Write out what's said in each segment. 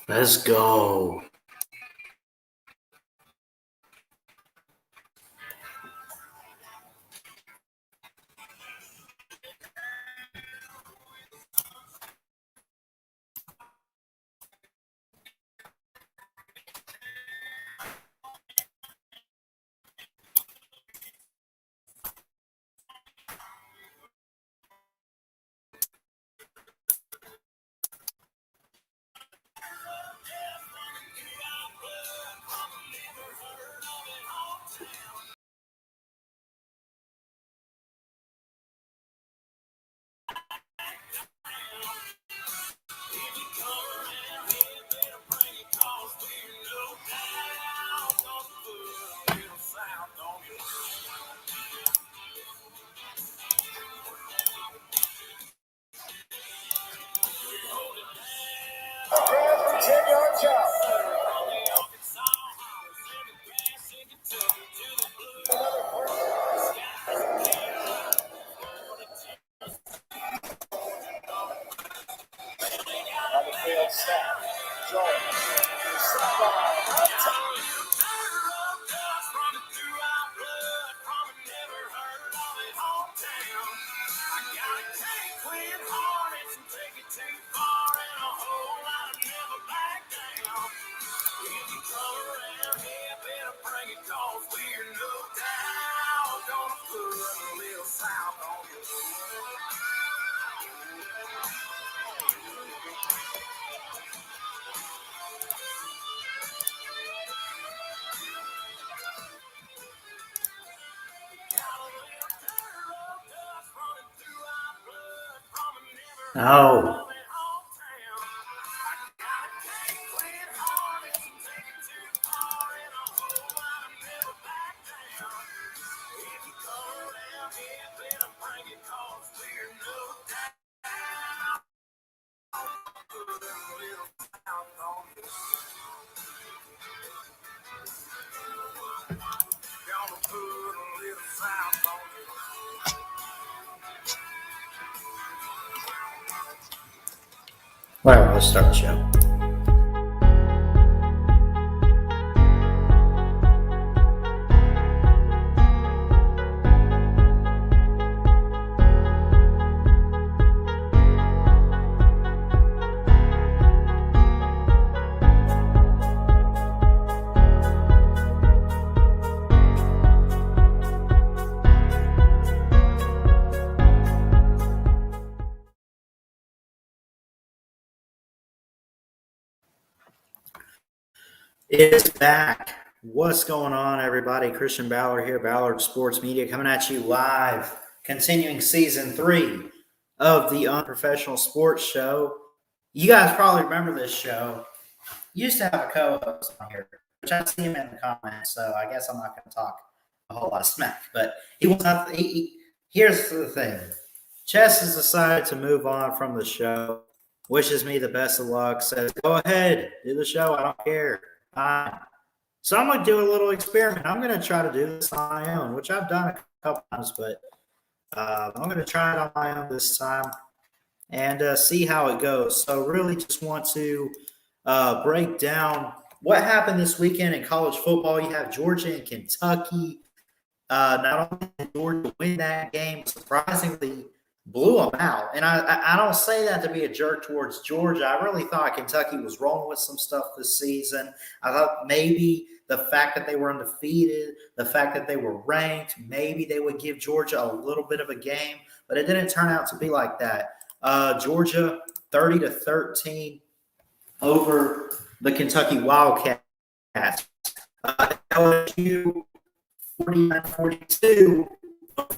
Let's go. Oh. Whatever, let's start the show. It's back. What's going on, everybody? Christian Ballard here, Ballard Sports Media, coming at you live, continuing season 3 of the Unprofessional Sports Show. You guys probably remember this show. Used to have a co-host on here, which I see him in the comments, so I guess I'm not going to talk a whole lot of smack. But he was not. Here's the thing: Chess has decided to move on from the show. Wishes me the best of luck. Says, "Go ahead, do the show. I don't care." So I'm going to do a little experiment. I'm going to try to do this on my own, which I've done a couple times, but I'm going to try it on my own this time and see how it goes. So really just want to break down what happened this weekend in college football. You have Georgia and Kentucky. Not only did Georgia win that game, surprisingly blew them out. And I don't say that to be a jerk towards Georgia. I really thought Kentucky was rolling with some stuff this season. I thought maybe the fact that they were undefeated, the fact that they were ranked, maybe they would give Georgia a little bit of a game, but it didn't turn out to be like that. Georgia 30-13 over the Kentucky Wildcats. LSU 49-42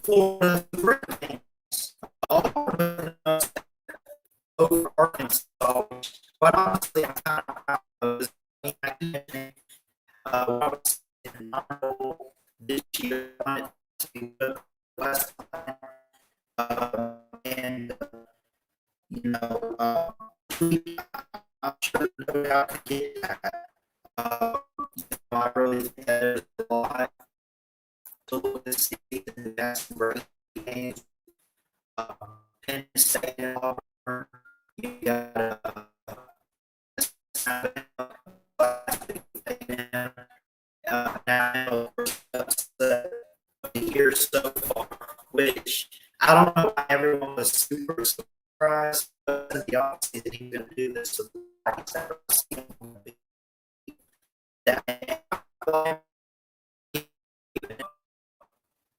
Florida Hurricanes. Over Arkansas. But honestly, I'm kind of proud of this. This year, last time, and I'm sure no doubt could get that. I really think that there's a lot to look at this season. That's great games. Penn State and Auburn. You got now upset of the year so far, which I don't know why everyone was super surprised in the offseason he's going to do this. So that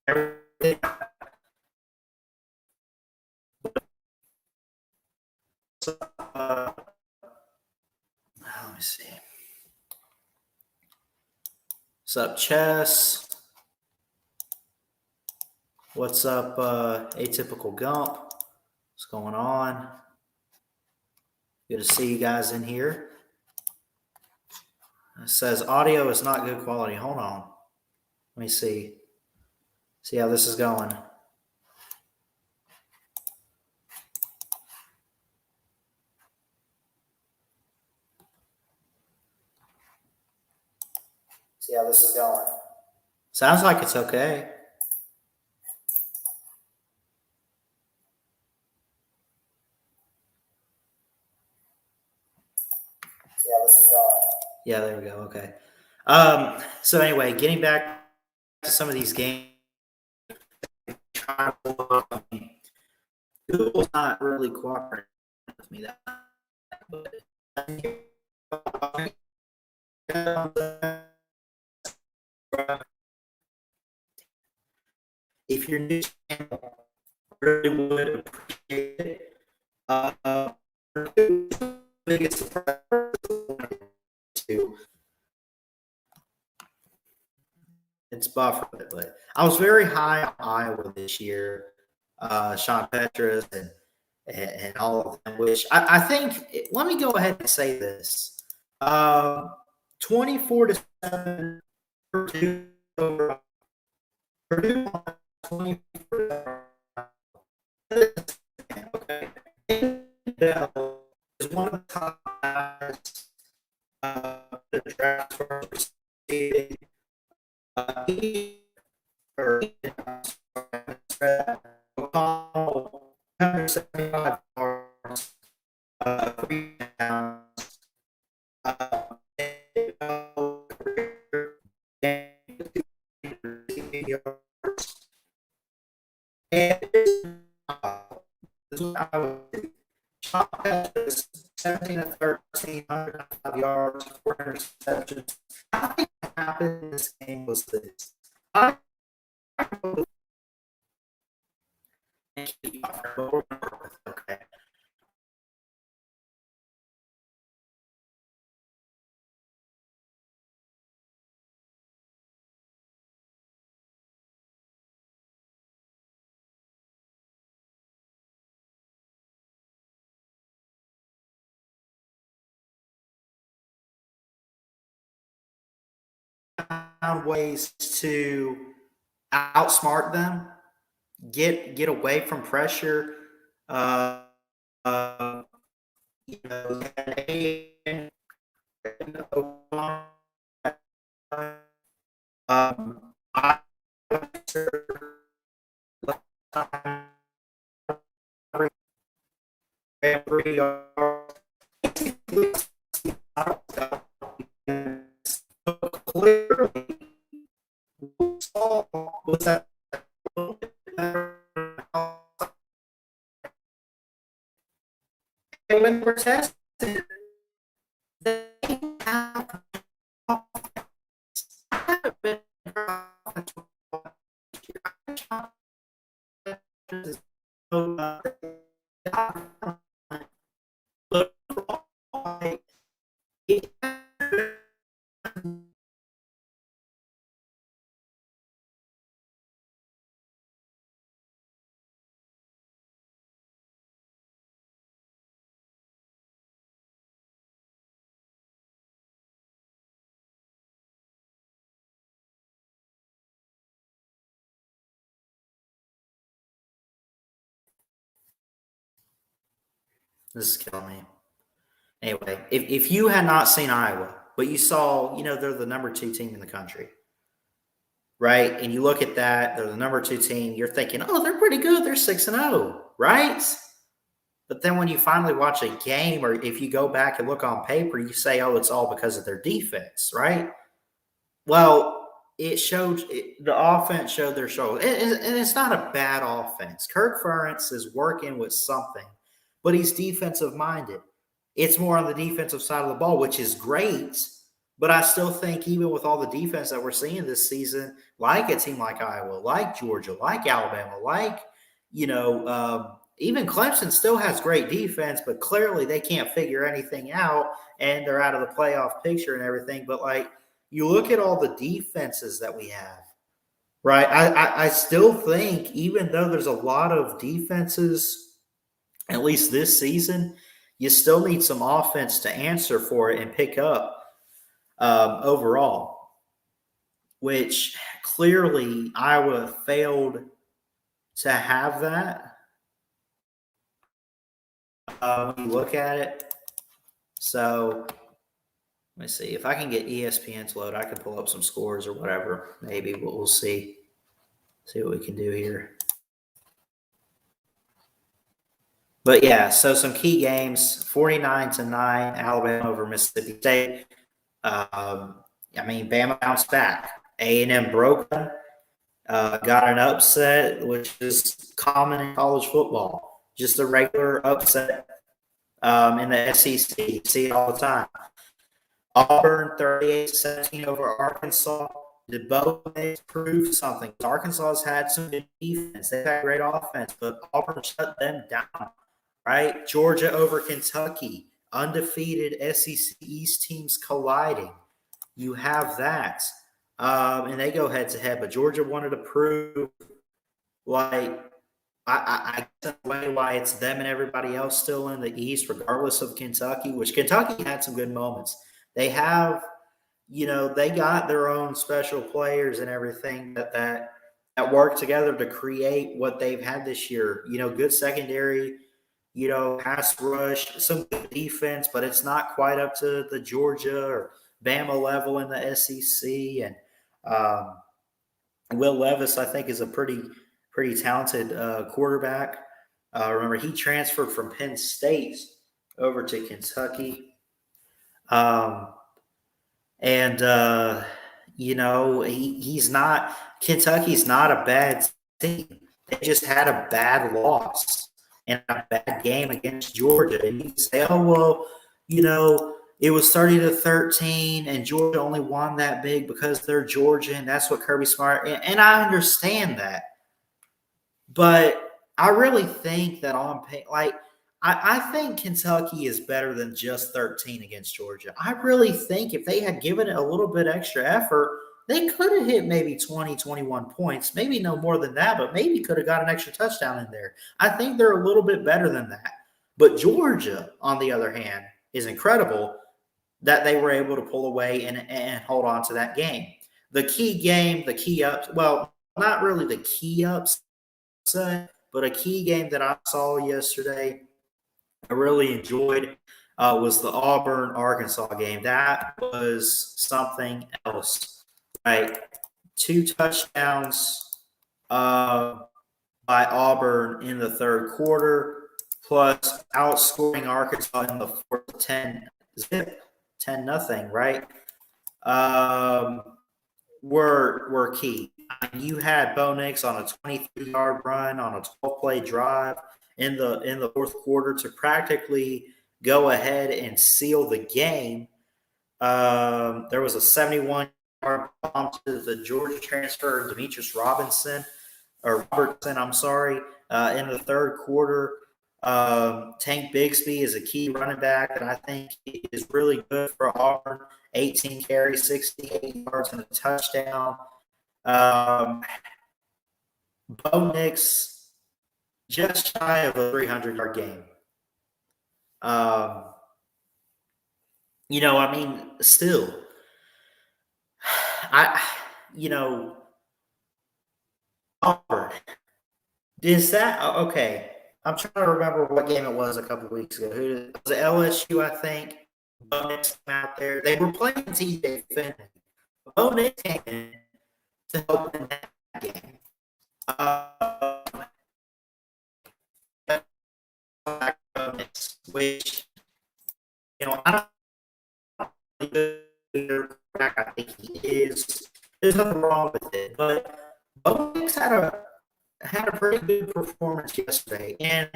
everything. Let me see. What's up, Chess? What's up, Atypical Gump? What's going on? Good to see you guys in here. It says audio is not good quality. Hold on. Let me see. See how this is going. See how this is going. Sounds like it's okay. See how this is going. Yeah, there we go. Okay. So anyway, getting back to some of these games, Google's not really cooperating with me. If you're new to the channel, I really would appreciate it. Biggest surprise to it's buffered, but I was very high on Iowa this year. Sean Petras and all of them, which I think. Let me go ahead and say this: 24-7 Purdue over Purdue 24. Okay, is one of the top guys the draft first receiving. Or 175 yards, 3 yards, and this is what I would do. Chop catches, 17 to 13, 105 yards, 4 interceptions. I think what happened in this game was this. I okay. Found ways to outsmart them, get away from pressure. Uh, uh, you know, I every clearly was that when we're tested, they have been this is killing me. Anyway, if you had not seen Iowa, but you saw, they're the number 2 team in the country, right? And you look at that, they're the number 2 team. You're thinking, oh, they're pretty good. They're 6-0, right? But then when you finally watch a game, or if you go back and look on paper, you say, oh, it's all because of their defense, right? Well, the offense showed their shoulders, and it's not a bad offense. Kirk Ferentz is working with something, but he's defensive minded. It's more on the defensive side of the ball, which is great. But I still think, even with all the defense that we're seeing this season, like a team like Iowa, like Georgia, like Alabama, like even Clemson still has great defense, but clearly they can't figure anything out, and they're out of the playoff picture and everything. But you look at all the defenses that we have, right? I still think, even though there's a lot of defenses, at least this season, you still need some offense to answer for it and pick up overall, which clearly Iowa failed to have that when you look at it. So let me see. If I can get ESPN to load, I can pull up some scores or whatever. Maybe we'll see. See what we can do here. But yeah, so some key games: 49-9, Alabama over Mississippi State. Bama bounced back. A&M broke them. Got an upset, which is common in college football. Just a regular upset in the SEC. See it all the time. Auburn 38-17 over Arkansas. Did both prove something? Arkansas has had some good defense. They've had great offense, but Auburn shut them down. Right? Georgia over Kentucky. Undefeated SEC East teams colliding. You have that. And they go head to head. But Georgia wanted to prove, I guess, why it's them and everybody else still in the East, regardless of Kentucky, which Kentucky had some good moments. They have, they got their own special players and everything that work together to create what they've had this year. Good secondary, pass rush, some good defense, but it's not quite up to the Georgia or Bama level in the SEC. And Will Levis, I think, is a pretty talented quarterback. Remember, he transferred from Penn State over to Kentucky. He's not – Kentucky's not a bad team. They just had a bad loss and a bad game against Georgia. And you can say, oh, well, it was 30-13 and Georgia only won that big because they're Georgia and that's what Kirby Smart – and I understand that. But I really think that I think Kentucky is better than just 13 against Georgia. I really think if they had given it a little bit extra effort, they could have hit maybe 20, 21 points, maybe no more than that, but maybe could have got an extra touchdown in there. I think they're a little bit better than that. But Georgia, on the other hand, is incredible that they were able to pull away and hold on to that game. The key ups, well, not really the key upset, but a key game that I saw yesterday I really enjoyed was the Auburn-Arkansas game. That was something else, right? 2 touchdowns by Auburn in the third quarter, plus outscoring Arkansas in the fourth 10-0, right? Were key. You had Bo Nix on a 23-yard run on a 12-play drive in the fourth quarter to practically go ahead and seal the game. There was a 71-yard bomb to the Georgia transfer, Demetrius Robertson, in the third quarter. Tank Bigsby is a key running back that I think is really good for Auburn. 18 carries, 68 yards, and a touchdown. Bo Nix, just shy of a 300-yard game. Still, Auburn. Is that okay? I'm trying to remember what game it was a couple of weeks ago. Who was it? LSU, I think. Bo Nix came out there. They were playing TJ Finley. Bo Nix came in to help in that game. Which I don't quarterback. I think he is. There's nothing wrong with it. But Bo Nix had a pretty good performance yesterday, and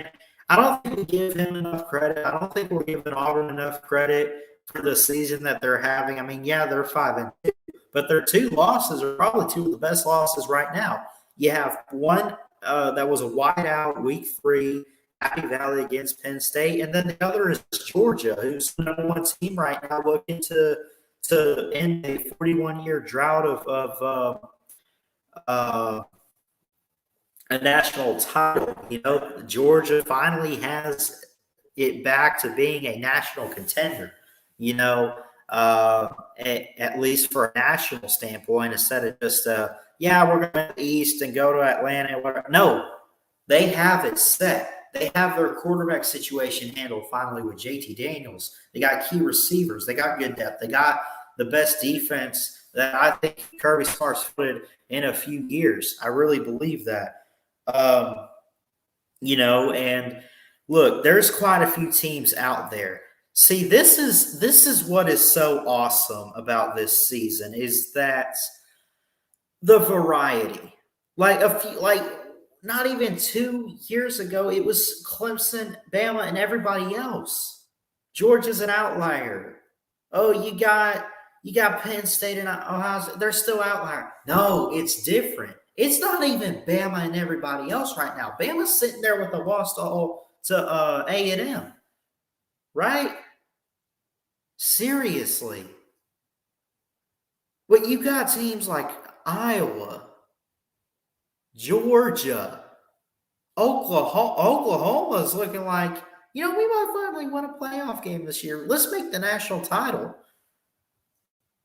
I don't think we give him enough credit. I don't think we're giving Auburn enough credit for the season that they're having. I mean, yeah, they're 5-2, but their two losses are probably two of the best losses right now. You have one that was a wideout week 3, Happy Valley against Penn State, and then the other is Georgia, who's the number one team right now, looking to end a 41-year drought of a national title. You know, Georgia finally has it back to being a national contender. You know, at least for a national standpoint, instead of just yeah, we're going to the East and go to Atlanta. Whatever. No, they have it set. They have their quarterback situation handled finally with JT Daniels. They got key receivers. They got good depth. They got the best defense that I think Kirby Smart's footed in a few years. I really believe that. You know, and look, there's quite a few teams out there. See, this is what is so awesome about this season is that the variety. Like not even 2 years ago, it was Clemson, Bama, and everybody else. Georgia's an outlier. Oh, you got Penn State and Ohio State. They're still outlier. No, it's different. It's not even Bama and everybody else right now. Bama's sitting there with a loss to A&M, right? Seriously. But you got teams like Iowa, Georgia, Oklahoma's looking like, we might finally win a playoff game this year. Let's make the national title,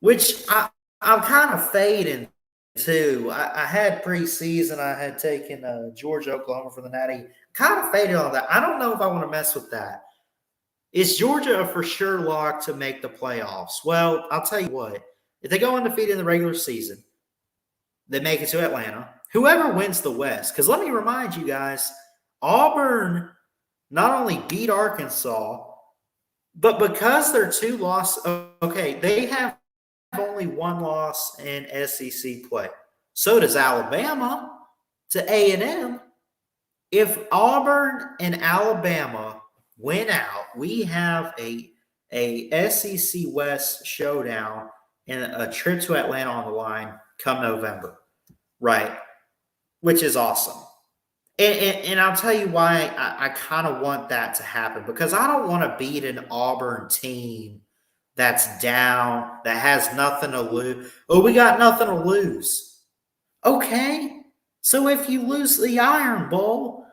which I'm kind of fading too. I had preseason. I had taken Georgia, Oklahoma for the Natty. Kind of faded on that. I don't know if I want to mess with that. Is Georgia a for sure lock to make the playoffs? Well, I'll tell you what. If they go undefeated in the regular season, they make it to Atlanta. Whoever wins the West, because let me remind you guys, Auburn not only beat Arkansas, but because they're 2 losses, okay, they have only 1 loss in SEC play. So does Alabama to A&M. If Auburn and Alabama win out, we have a SEC West showdown and a trip to Atlanta on the line come November, right? Which is awesome. And I'll tell you why I kind of want that to happen, because I don't want to beat an Auburn team that's down, that has nothing to lose. Oh, we got nothing to lose. Okay. So if you lose the Iron Bowl,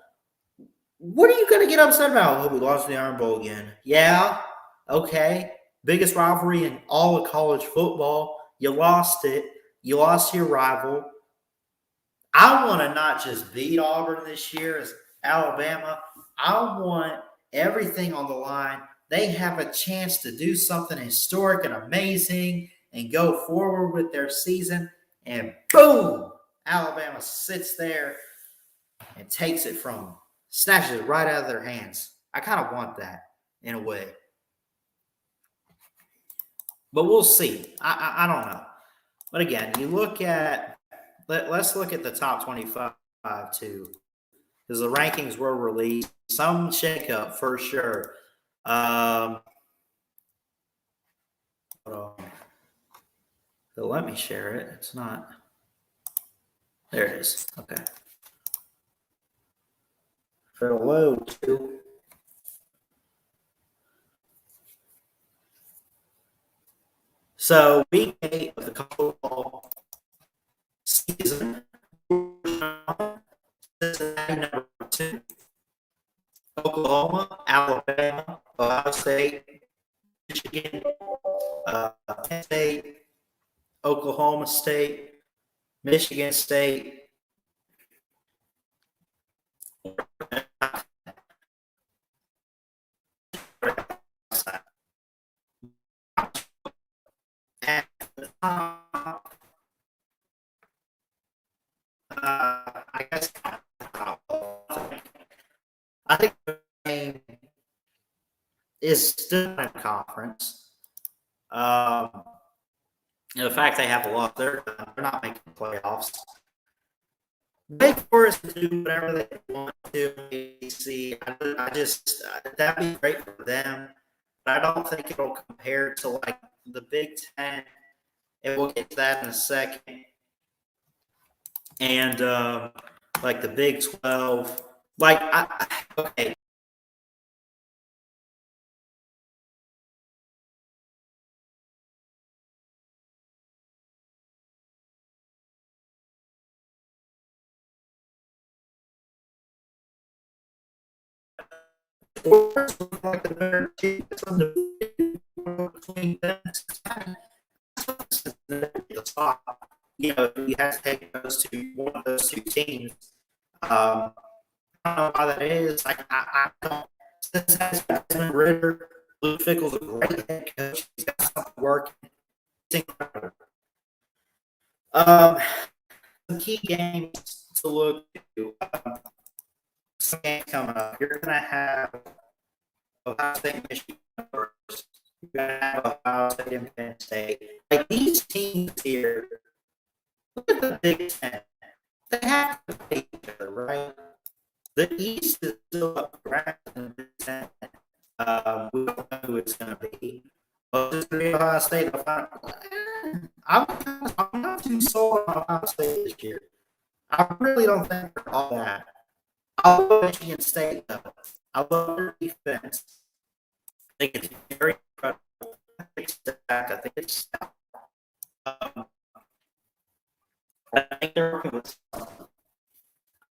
what are you going to get upset about? Oh, we lost the Iron Bowl again. Yeah. Okay. Biggest rivalry in all of college football. You lost it. You lost your rival. I want to not just beat Auburn this year as Alabama. I want everything on the line. They have a chance to do something historic and amazing and go forward with their season. And boom, Alabama sits there and takes it from them, snatches it right out of their hands. I kind of want that in a way. But we'll see. I don't know. But again, you look at let's look at the top 25 too, because the rankings were released. Some shakeup for sure. Hold on. So let me share it. It's not. There it is. Okay. For the load too. So week 8 of the college football season, Cincinnati number 2, Oklahoma, Alabama, Ohio State, Michigan, Penn State, Oklahoma State, Michigan State, at the top, I guess I think the game is still in a conference. the fact they have lost their time, they're not making the playoffs. Wake Forest to do whatever they want to in the ACC. I just that'd be great for them, but I don't think it'll compare to like the Big Ten, and we'll get to that in a second. And like the Big 12, like okay. Forest look like the better team from the between them. The top. You know, you have to take one of those two teams. Um, I don't know why that is. Like, I don't. This has Desmond Ritter. Luke Fickle's a great head coach. He's got something working. It's incredible. Um, some key games to look to. Some games coming up. You're going to have Ohio State, Michigan first. You're going to have Ohio State and Penn State. Like these teams here, look at the Big Ten. They have to play each other, right? The East is still up for grabs in the Big Ten. We don't know who it's going to be. Well, it's going to be Ohio State. I'm not too sold on Ohio State this year. I really don't think they're all that. I love Michigan State, though. I love their defense. I think it's very incredible. I think it's I think they're working with something.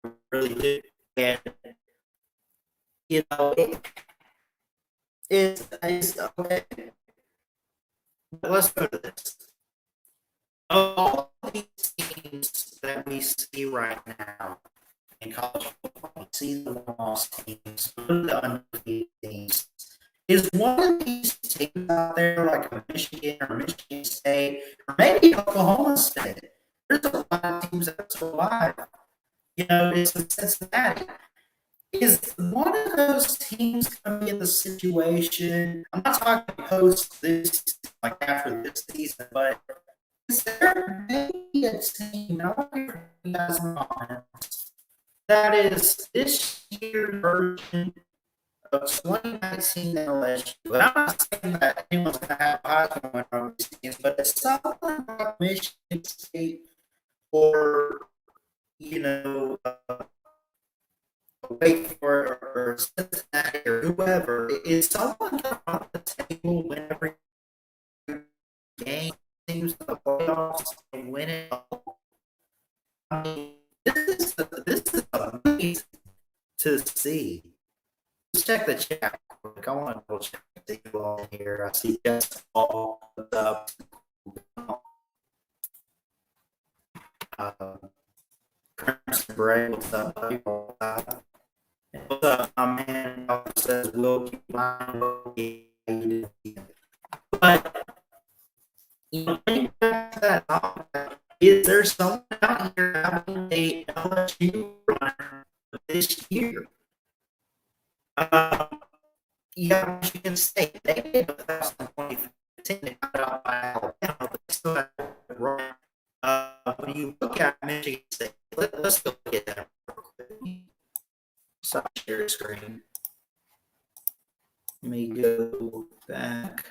I really do. And, you know, it's okay. But let's go to this. Of all these teams that we see right now in college football, we see the lost teams, the undefeated teams. Is one of these teams out there like a Michigan or Michigan State or maybe Oklahoma State? There's a lot of teams that are alive. You know, it's Cincinnati. Is one of those teams going to be in the situation? I'm not talking post this, like after this season, but is there maybe a team? I want to hear you guys on that is this year's version of 2019 LSU. And I'm not saying that anyone's going to have Heisman winner on these teams, but it's someone like Michigan State or, you know, Wake or Cincinnati or whoever. Is someone on the table whenever game seems to the playoffs and win it all? I mean, this is amazing to see. Let's check the chat quick. I want to double check the on here. I see just all the Crimson Bray. What's up, buddy? What's up, my man? Says we'll keep line. But you know, think back to that. Is there someone out here having a LSU runner this year? Yeah, Michigan State. They did 2015. They got out by Alabama, but they still have to run. When you look at Michigan State, let's go get that real quick. Stop share screen. Let me go back.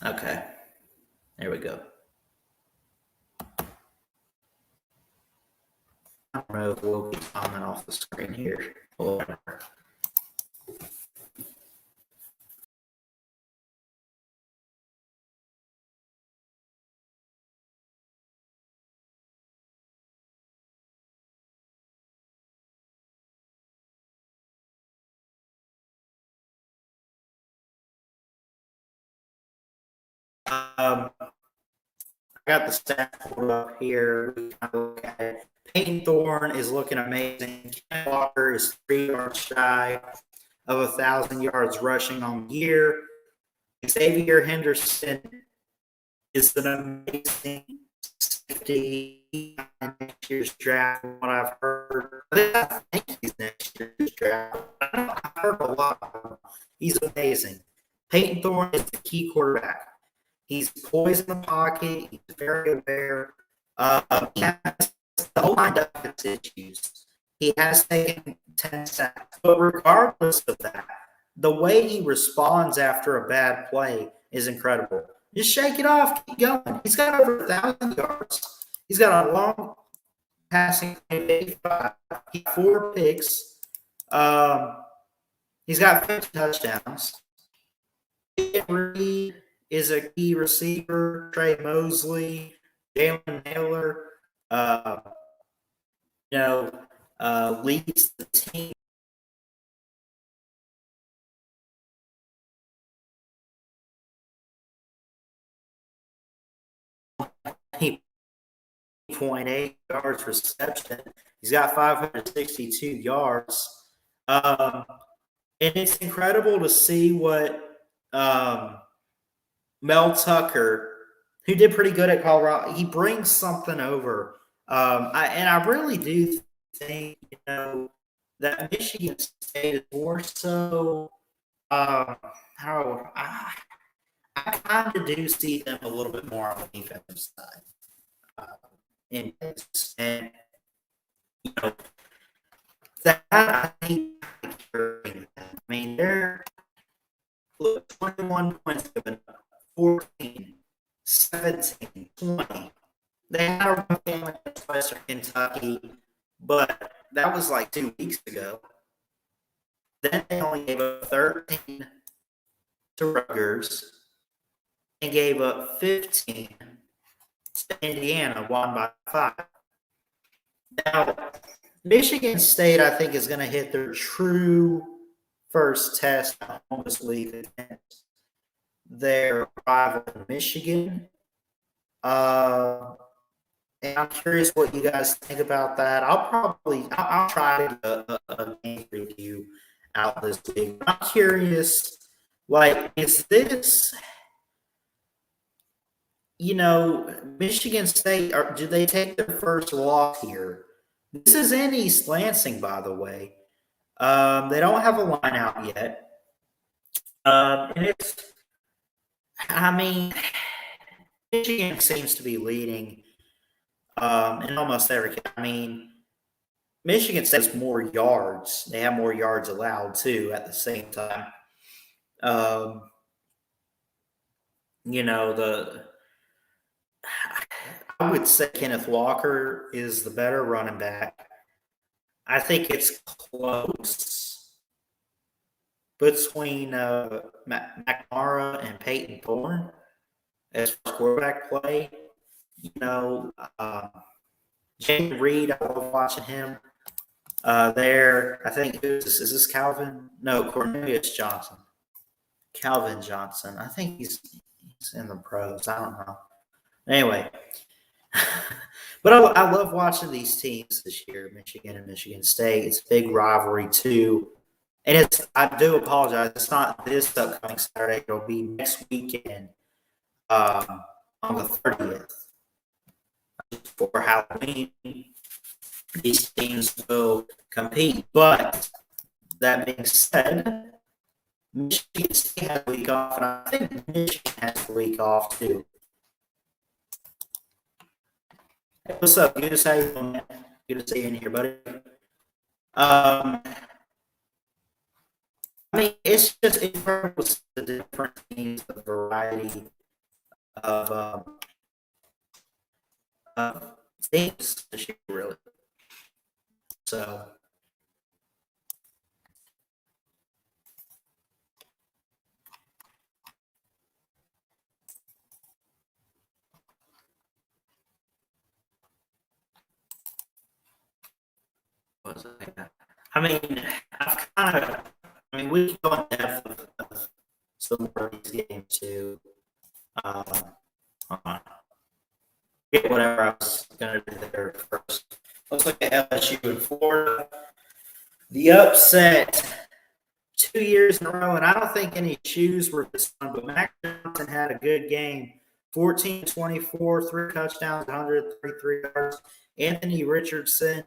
Okay, there we go. I don't know if we'll get comment off the screen here. Or I got the stat pulled up here. We kind of look at it. Peyton Thorne is looking amazing. Ken Walker is 3 yards shy of 1,000 yards rushing on the year. Xavier Henderson is an amazing safety in next year's draft. From what I've heard, I think he's next year's draft. I've heard a lot of him. He's amazing. Peyton Thorne is the key quarterback. He's poised in the pocket. He's very aware. He has the whole line of issues. He has taken 10 sacks. But regardless of that, the way he responds after a bad play is incredible. Just shake it off. Keep going. He's got over 1,000 yards. He's got a long passing play, 85. He got 4 picks. He's got 50 touchdowns. Reed is a key receiver. Trey Mosley, Jalen Naylor, leads the team. He 0.8 yards reception. He's got 562 yards. And it's incredible to see what Mel Tucker, who did pretty good at Colorado, he brings something over. I really do think, that Michigan State is more so I kind of do see them a little bit more on the defensive side. And that I think I mean, they're 21 points given up, 14, 17, 20. They had a rough game against Western Kentucky, but that was like 2 weeks ago. Then they only gave up 13 to Rutgers and gave up 15 to Indiana, won by 5. Now, Michigan State, I think, is going to hit their true first test at home this week against their rival Michigan. And I'm curious what you guys think about that. I'll try to get a game review out this week. I'm curious, is this, Michigan State, or do they take their first loss here? This is in East Lansing, by the way. They don't have a line out yet. And Michigan seems to be leading in almost every game. I mean, Michigan State has more yards. They have more yards allowed, too, at the same time. I would say Kenneth Walker is the better running back. I think it's close between McNamara and Peyton Thorne as far as quarterback play. Jaden Reed, I love watching him there. I think, is this Calvin? No, Cornelius Johnson. Calvin Johnson. I think he's in the pros. I don't know. Anyway, but I love watching these teams this year, Michigan and Michigan State. It's a big rivalry, too. And I do apologize. It's not this upcoming Saturday. It'll be next weekend on the 30th. For Halloween, these teams will compete. But that being said, Michigan State has a week off, and I think Michigan has a week off, too. Hey, what's up? Good to see you, man. Good to see you in here, buddy. It's just incredible the different teams, the variety of teams this year, really. So, we can go in depth of some more of these games too. Get whatever I was going to do there first. Let's look at LSU and Florida. The upset 2 years in a row, and I don't think any shoes were this fun, but Mac Johnson had a good game 14-24, 3 touchdowns, 133 yards. Anthony Richardson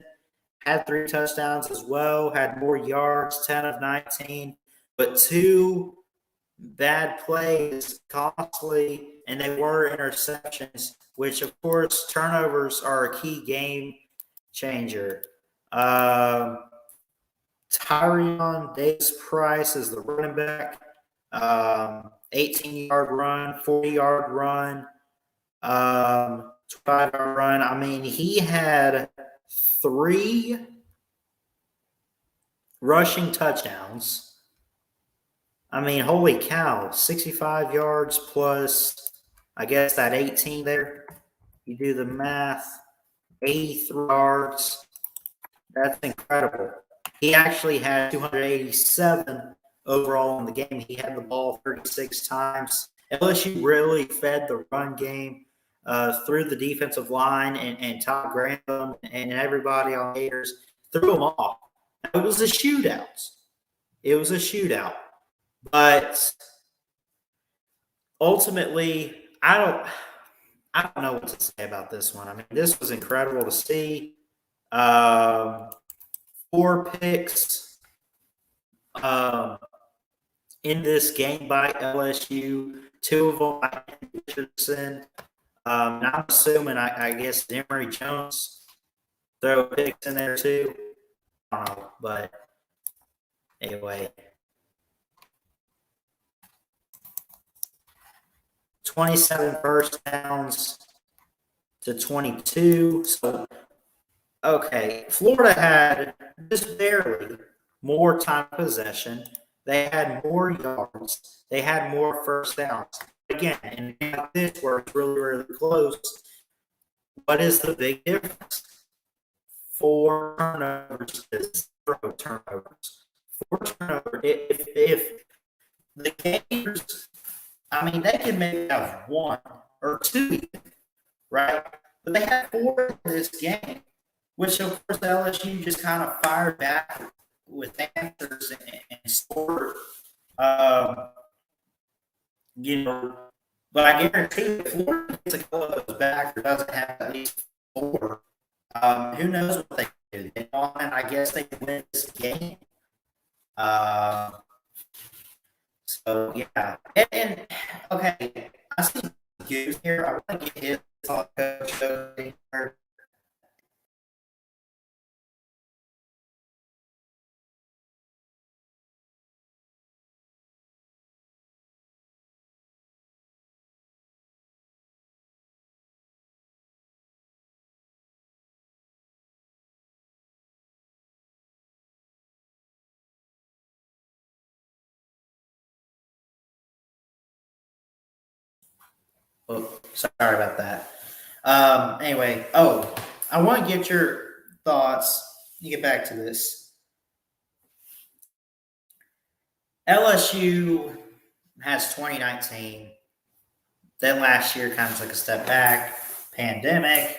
had 3 touchdowns as well, had more yards, 10 of 19, but 2 bad plays, costly, and they were interceptions, which, of course, turnovers are a key game changer. Tyrion Davis-Price is the running back. 18-yard run, 40-yard run, 25-yard run. I mean, he had 3 rushing touchdowns. I mean, holy cow, 65 yards plus, I guess, that 18 there. You do the math, 83 yards. That's incredible. He actually had 287 overall in the game. He had the ball 36 times. LSU really fed the run game through the defensive line, and Todd Grantham and everybody on Gators threw them off. It was a shootout. But ultimately, I don't know what to say about this one. I mean, this was incredible to see. 4 picks in this game by LSU. 2 of them by Richardson. And I'm assuming, I guess, Emory Jones throw picks in there too. I don't know, but anyway. 27 first downs to 22. So, okay, Florida had just barely more time possession. They had more yards. They had more first downs. Again, and like this where it's really, really close, what is the big difference? 4 turnovers to 0 turnovers. 4 turnovers. If the Gators, I mean, they can maybe have 1 or 2, right? But they had 4 in this game, which, of course, LSU just kind of fired back with answers and scored. But I guarantee if Florida gets a couple of those back or doesn't have at least 4, who knows what they do. And I guess they win this game. So, yeah. And okay, I see Goose here. I want to get his thought, Coach. Oh, sorry about that. Anyway, I want to get your thoughts. You get back to this. LSU has 2019. Then last year kind of took a step back. Pandemic,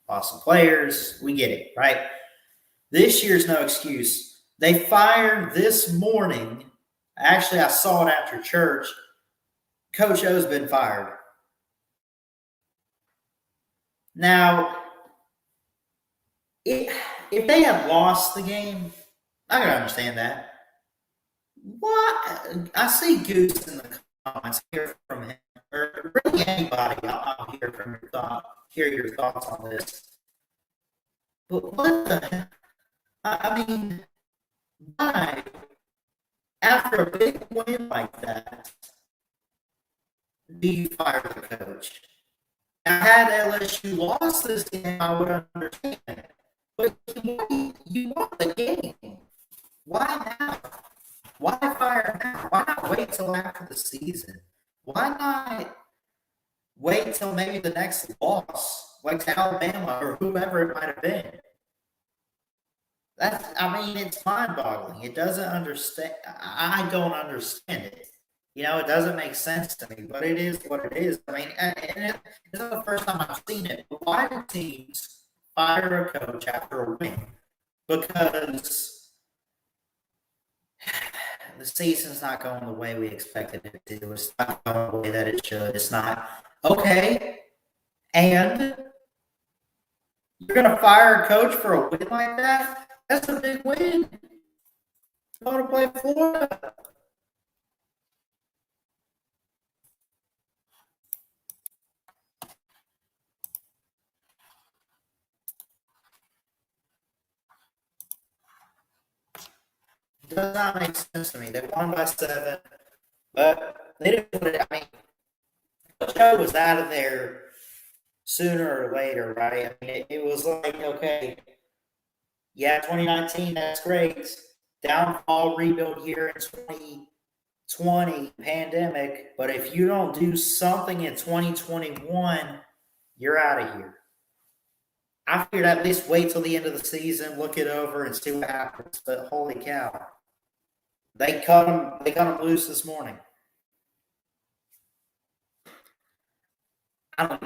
lost some players. We get it, right? This year's no excuse. They fired this morning. Actually, I saw it after church. Coach O's been fired. Now, if they had lost the game, I can understand that. What? I see Goose in the comments. Hear from him, or really anybody. I'll hear from your hear your thoughts on this. But what the? I mean, why? After a big win like that, do you fire the coach? Now, had LSU lost this game, I would understand. But you won the game. Why now? Why fire now? Why not wait till after the season? Why not wait till maybe the next loss, like to Alabama or whoever it might have been? It's mind-boggling. It doesn't understand. I don't understand it. It doesn't make sense to me, but it is what it is. I mean, and it's not the first time I've seen it. But why do teams fire a coach after a win? Because the season's not going the way we expected it to. It's not going the way that it should. It's not Okay, and you're going to fire a coach for a win like that? That's a big win. Go to play Florida. Does not make sense to me. They won by 7, but they didn't put it. I mean, the show was out of there sooner or later, right? I mean, it was like, okay, yeah, 2019, that's great. Downfall, rebuild year in 2020, pandemic. But if you don't do something in 2021, you're out of here. I figured at least wait till the end of the season, look it over, and see what happens. But holy cow, they cut him. They cut him loose this morning. I don't.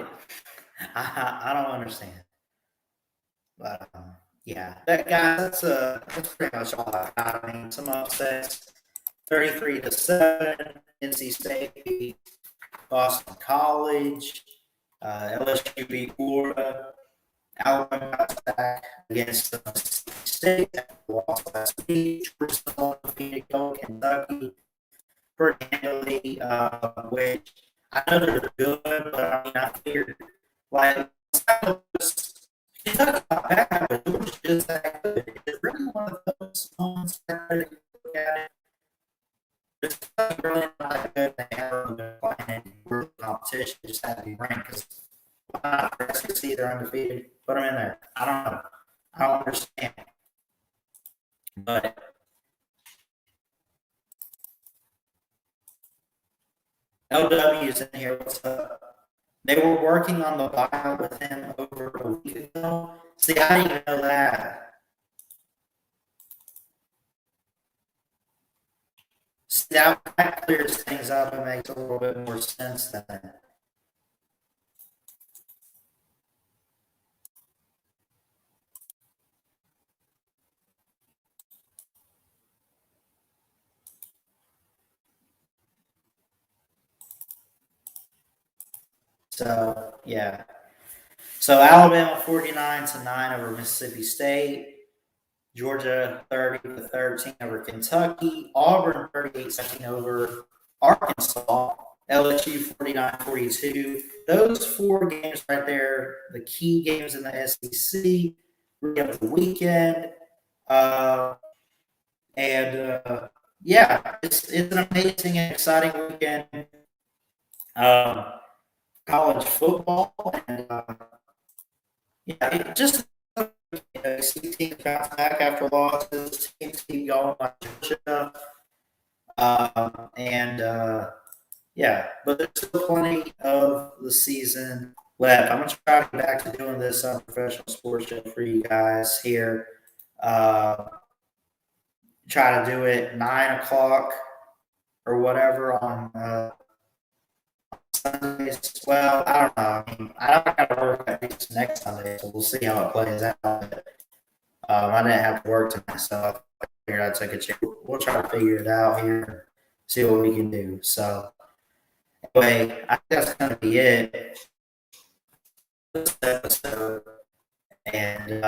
I don't understand. But yeah, that guy. That's pretty much all I got. I mean, some upsets. 33-7. NC State beat Boston College. LSU beat Florida. Alabama got back against State. Lost last week. Georgia defeated Kentucky pretty handily, which I know they're good, but I mean, I figured like Kentucky got bad, but Georgia is that good. It's really one of those ones that you look at it. It's really not that good. They haven't been playing in world competition. Just had to be ranked because why not? For SEC, they're undefeated. Put them in there. I don't know. I don't understand. But LW is in here. What's up? They were working on the buyout with him over a week ago. See, I didn't even know that. See, that clears things up and makes a little bit more sense then. So, yeah. So, Alabama 49-9 over Mississippi State. Georgia 30-13 over Kentucky. Auburn 38-17 over Arkansas. LSU 49-42. Those 4 games right there, the key games in the SEC. We have the weekend. Yeah, it's an amazing and exciting weekend. College football and yeah, it just see teams bounce back after losses. Teams keep going like Georgia, yeah, but there's still plenty of the season left. I'm gonna try to get back to doing this professional sports show for you guys here. Uh, Try to do it 9 o'clock or whatever on Sundays. Well, I don't know. I mean, I don't got to work at least next Sunday, so we'll see how it plays out. I didn't have to work tonight, so I figured I'd take a chance. We'll try to figure it out here and see what we can do. So, anyway, I think that's going to be it this episode. And,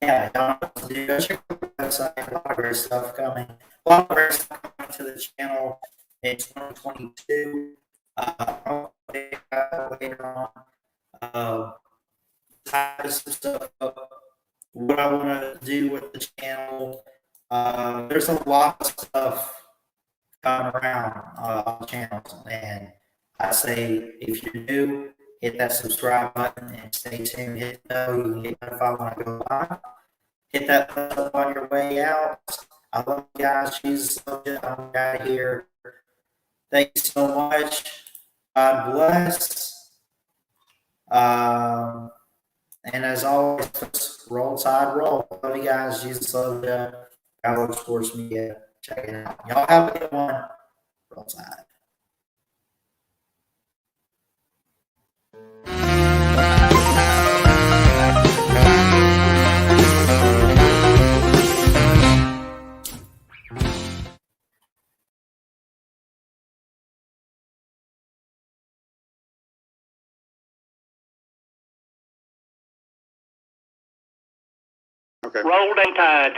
yeah, y'all know what to do. Go check out the website. A lot of great stuff coming. A lot of great stuff coming to the channel in 2022. Later on. Some stuff what I want to do with the channel. There's a lot of stuff coming around on the channel, and I say if you're new, hit that subscribe button and stay tuned. Hit the bell, you can get notified when I go live. Hit that thumbs up on your way out. I love you guys. Jesus loves you. I'm out of here. Thank you so much. God bless. And as always, roll tide, roll. Love you guys. Jesus love you. Power Sports Media. Check it out. Y'all have a good one. Roll tide. Okay. Roll Day Tide.